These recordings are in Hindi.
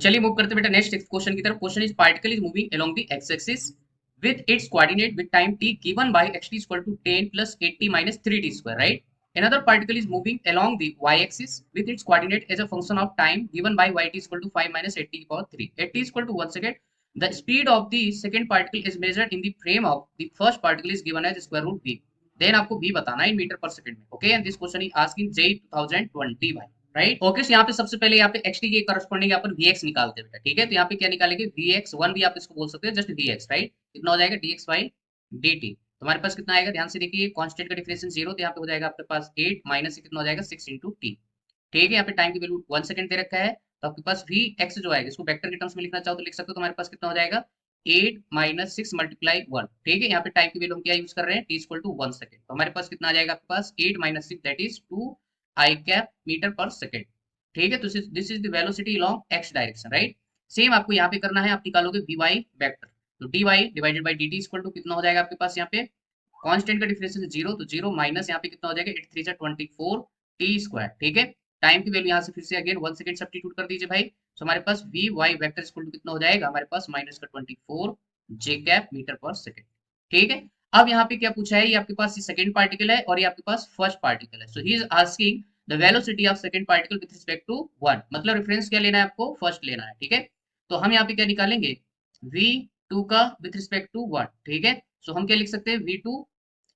चलिए मूव करते बेटा नेक्स्ट क्वेश्चन की तरफ। Question is particle is moving along the x axis with its coordinate with time t given by xt is equal to 10 plus 80 minus 3t square, right? Another particle is moving along the y-axis with its coordinate as a function of time given by yt is equal to 5 minus 80 to the power 3. At t is equal to 1 second, the speed of the second particle is measured in the frame of the first particle is given as square root v. Then आपको v बताना है in meter per second में, okay? And this question is asking J 2020 by right okay. So यहाँ पे सबसे पहले यहाँ पे xt के करस्पॉन्डिंग यहाँ पर vx निकालते हैं बेटा, ठीक है? तो यहाँ पे क्या निकालेंगे, vx1 भी आप इसको बोल सकते हैं, जस्ट vx, राइट? कितना हो जाएगा dx by dt। तुम्हारे पास कितना आएगा, ध्यान से देखिए, कांस्टेंट का डिफरेंशियल 0, तो यहाँ पे हो जाएगा आपके पास 8 माइनस कितना हो जाएगा 6 इंटू टी, ठीक है? यहाँ पे टाइम की वैल्यू 1 सेकंड दे रखा है, तो आपके पास vx जो आएगा, इसको वेक्टर के टर्म्स में लिखना चाहो तो लिख सकते हो। तुम्हारे पास कितना हो जाएगा 8 माइनस 6 मल्टीप्लाई 1, ठीक है? यहाँ पे टाइम की वैल्यू हम क्या यूज कर रहे हैं, t इक्वल टू 1 सेकंड। तो हमारे पास कितना आ जाएगा आपके पास 8 minus 6 that is 2 I cap metre पर सेकंड, ठीक है? तो this is the velocity along X direction, right? Same आपको यहाँ पे करना है, आप निकालोगे वी वाई वेक्टर, तो D Y divided by D T equal to कितना हो जाएगा आपके पास यहाँ पे, कांस्टेंट का डिफरेंस है 0, तो 0 माइनस यहाँ पे कितना हो जाएगा 8 3 24 टी स्क्वायर, ठीक है? टाइम की वैल्यू यहाँ से फिर से अगेन 1 सेकंड सब्स्टिट्यूट कर दीजिए भाई। तो हमारे पास V Y vector equal to कितना हो जाएगा हमारे पास माइनस का 24 जे कैप मीटर पर सेकंड, ठीक है? अब यहाँ पे क्या पूछा है, ये आपके पास सेकंड पार्टिकल है और ये आपके पास फर्स्ट पार्टिकल है। So he is asking the velocity of second particle with respect to 1, मतलब रेफरेंस क्या लेना है आपको, फर्स्ट लेना है, ठीक है? तो हम यहाँ पे क्या निकालेंगे, v2 का विथ रिस्पेक्ट टू 1, ठीक है? सो हम क्या लिख सकते हैं, v2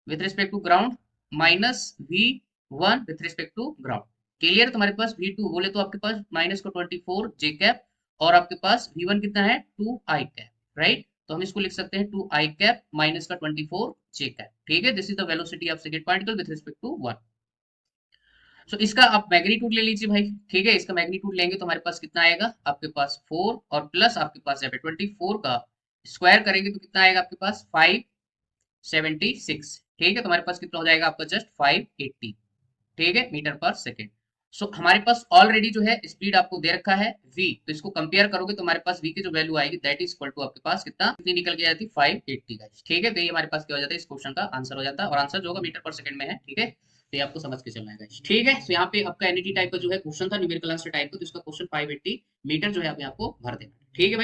with respect to ground minus v1 with respect to ground. Clear? तुम्हारे पास v2 बोले तो आपके पास माइनस का 24 जे कैप और आपके पास v1 कितना है 2 आई कैप, राइट? तो हम इसको लिख सकते हैं 2 आई कैप माइनस का 24 जे कैप, ठीक है? This is the velocity of second particle with respect to 1। सो इसका आप मैग्नीट्यूड ले लीजिए भाई, ठीक है? इसका मैग्नीट्यूड लेंगे तो हमारे पास कितना आएगा आपके पास 4 और प्लस आपके पास यहाँ पे 24 का स्क्वायर करेंगे तो कितना आएगा आपके पास 576, ठीक है? तो हमारे पास कितना हो जाएगा आपका जस्ट 580, ठीक है, मीटर पर सेकेंड। सो हमारे पास ऑलरेडी जो है स्पीड आपको दे रखा है v, तो इसको कंपेयर करोगे तो हमारे पास v की जो वैल्यू आएगी दैट इज इक्वल टू आपके पास कितना, कितनी निकल के आती है 580 का, ठीक है? तो ये हमारे पास क्या हो जाता है, इस क्वेश्चन का आंसर हो जाता है, और आंसर जो होगा मीटर पर सेकंड में है, ठीक है? तो ये आपको समझ के चलना है, ठीक है? तो यहाँ पे आपका एनईटी टाइप का जो है क्वेश्चन था, न्यूमेरिकल आंसर टाइप का, तो इसका क्वेश्चन 580 मीटर जो है आपको भर देना, ठीक है भाई?